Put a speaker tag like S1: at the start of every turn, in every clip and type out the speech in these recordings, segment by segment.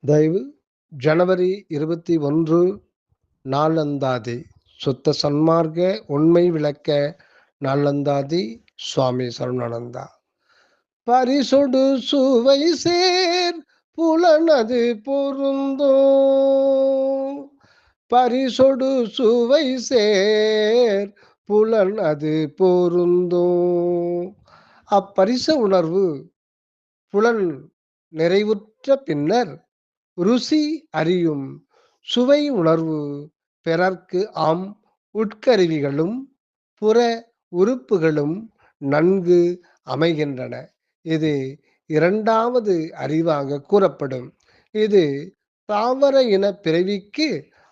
S1: தயவு ஜனவரி 21 நாளந்தாதி சுத்த சன்மார்க்க உண்மை விளக்க நாளந்தாதி சுவாமி சரவணானந்தா. பரிசொடு சுவை சேர் புலனது பொருந்தோ, பரிசொடு சுவை சேர் புலன் அது பொருந்தோ. அப்பரிச உணர்வு புலன் நிறைவுற்ற பின்னர் ருசி அறியும் சுவை உணர்வு பிறர்க்கு ஆம் உட்கருவிகளும் புற உறுப்புகளும் நன்கு அமைகின்றன. இது இரண்டாவது அறிவாக கூறப்படும். இது தாவர இன பிறவிக்கு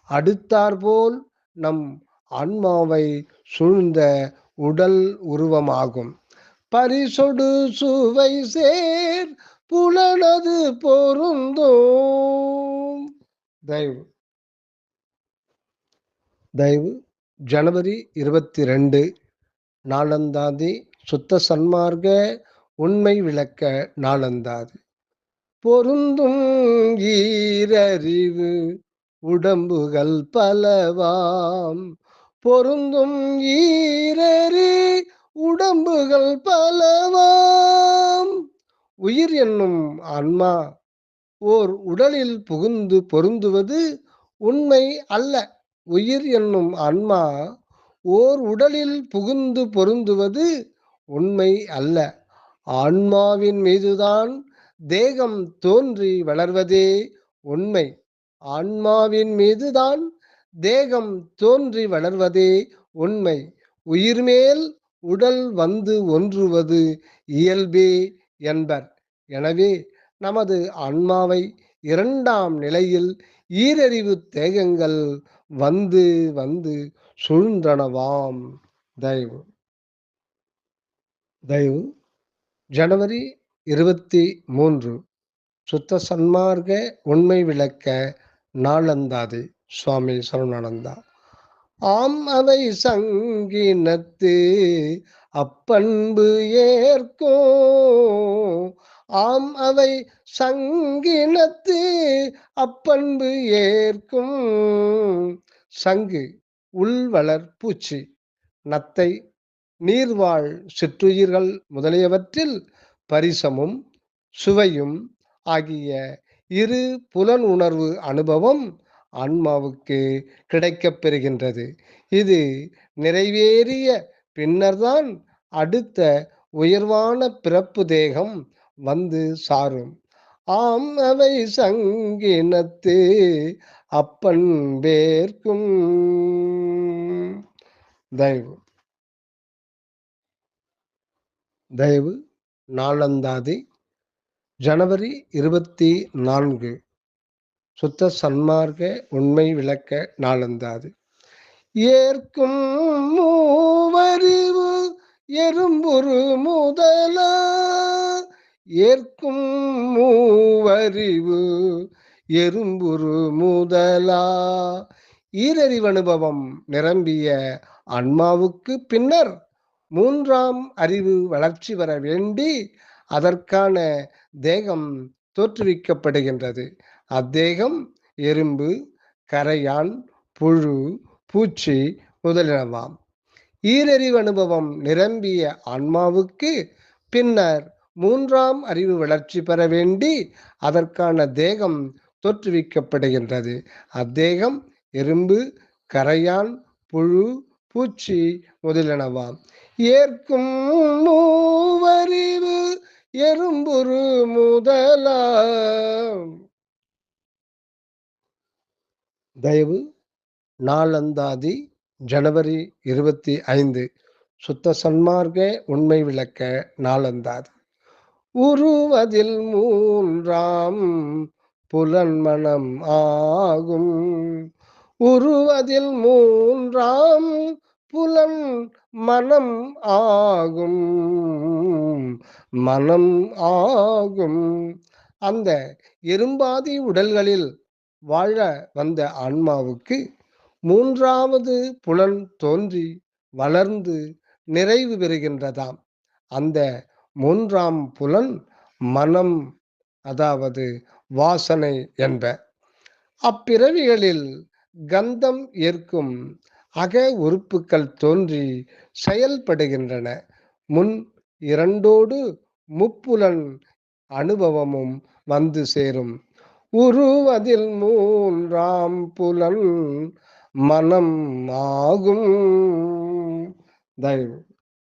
S1: அடுத்தாற்போல் நம் ஆன்மாவை சூழ்ந்த உடல் உருவமாகும். பரிசொடு சுவை சேர் புலனது பொருந்தோ. தயவு ஜனவரி 22 நாளந்தாதி சுத்த சன்மார்க்க உண்மை விளக்க நாளந்தாதி. பொருந்தும் ஈரறிவு உடம்புகள் பலவாம், பொருந்தும் ஈரறி உடம்புகள் பலவாம். உயிர் என்னும் ஆன்மா ஓர் உடலில் புகுந்து பொருந்துவது உண்மை அல்ல. உயிர் என்னும் ஆன்மா ஓர் உடலில் புகுந்து பொருந்துவது உண்மை அல்ல. ஆன்மாவின் மீதுதான் தேகம் தோன்றி வளர்வதே உண்மை. ஆன்மாவின் மீதுதான் தேகம் தோன்றி வளர்வதே உண்மை. உயிர் மேல் உடல் வந்து ஒன்றுவது இயல்பே என்பர். எனவே நமது ஆன்மாவை இரண்டாம் நிலையில் ஈரறிவு தேகங்கள் வந்து வந்து சூழ்ந்தனவாம். தயவு ஜனவரி 23 சுத்த சன்மார்க்க உண்மை விளக்க நாளந்தாதி சுவாமி சரவணானந்தா. ஆம் அவை சங்கினத்து அப்பண்பு ஏற்கோ, ஆம் அவை சங்கினத்து அப்பண்பு ஏற்கும். சங்கு உள்வளர் பூச்சி, நத்தை, நீர்வாழ் சிற்றுயிர்கள் முதலியவற்றில் பரிசமும் சுவையும் ஆகிய இரு புலன் உணர்வு அனுபவம் ஆன்மாவுக்கு கிடைக்கப் பெறுகின்றது. இது நிறைவேறிய பின்னர்தான் அடுத்த உயர்வான பிறப்பு தேகம் வந்து சாரும். ஆம் அவை சங்கினத்து அப்பன்பேற்கும். தயவு நாளந்தாதி ஜனவரி 24 சுத்த சன்மார்க்க உண்மை விளக்க நாளந்தாதி. ஏற்கும் மூவறிவு எறும்புரு முதலா, ஏற்கும் மூவறிவு எறும்புரு முதலா. ஈரறிவு அனுபவம் நிரம்பிய ஆன்மாவுக்கு பின்னர் மூன்றாம் அறிவு வளர்ச்சி வர வேண்டி அதற்கான தேகம் தோற்றுவிக்கப்படுகின்றது. அத்தேகம் எறும்பு, கரையான், புழு, பூச்சி முதலியனவாம். ஈரறிவு அனுபவம் நிரம்பிய ஆன்மாவுக்கு பின்னர் மூன்றாம் அறிவு வளர்ச்சி பெற வேண்டி அதற்கான தேகம் தோற்றுவிக்கப்படுகின்றது. அத்தேகம் எறும்பு, கரையான், புழு, பூச்சி முதலியனவாம். ஏற்கும் மூவறிவு எறும்புரு முதலா. தயவு நாளந்தாதி ஜனவரி 25 சுத்த சன்மார்க்க உண்மை விளக்க நாளந்தாதி. உருவதில் மூன்றாம் புலன் மனம் ஆகும், உருவதில் மூன்றாம் புலன் மனம் ஆகும், மனம் ஆகும். அந்த எறும்பாதி உடல்களில் வாழ வந்த ஆன்மாவுக்கு மூன்றாவது புலன் தோன்றி வளர்ந்து நிறைவு பெறுகின்றதாம். அந்த மூன்றாம் புலன் மனம் அதாவது வாசனை என்ப. அப்பிறவிகளில் கந்தம் ஏற்கும் அக உறுப்புக்கள் தோன்றி செயல்படுகின்றன. முன் இரண்டோடு முப்புலன் அனுபவமும் வந்து சேரும். உருவதில் மூன்றாம் புலன் மனம் ஆகும். தயவு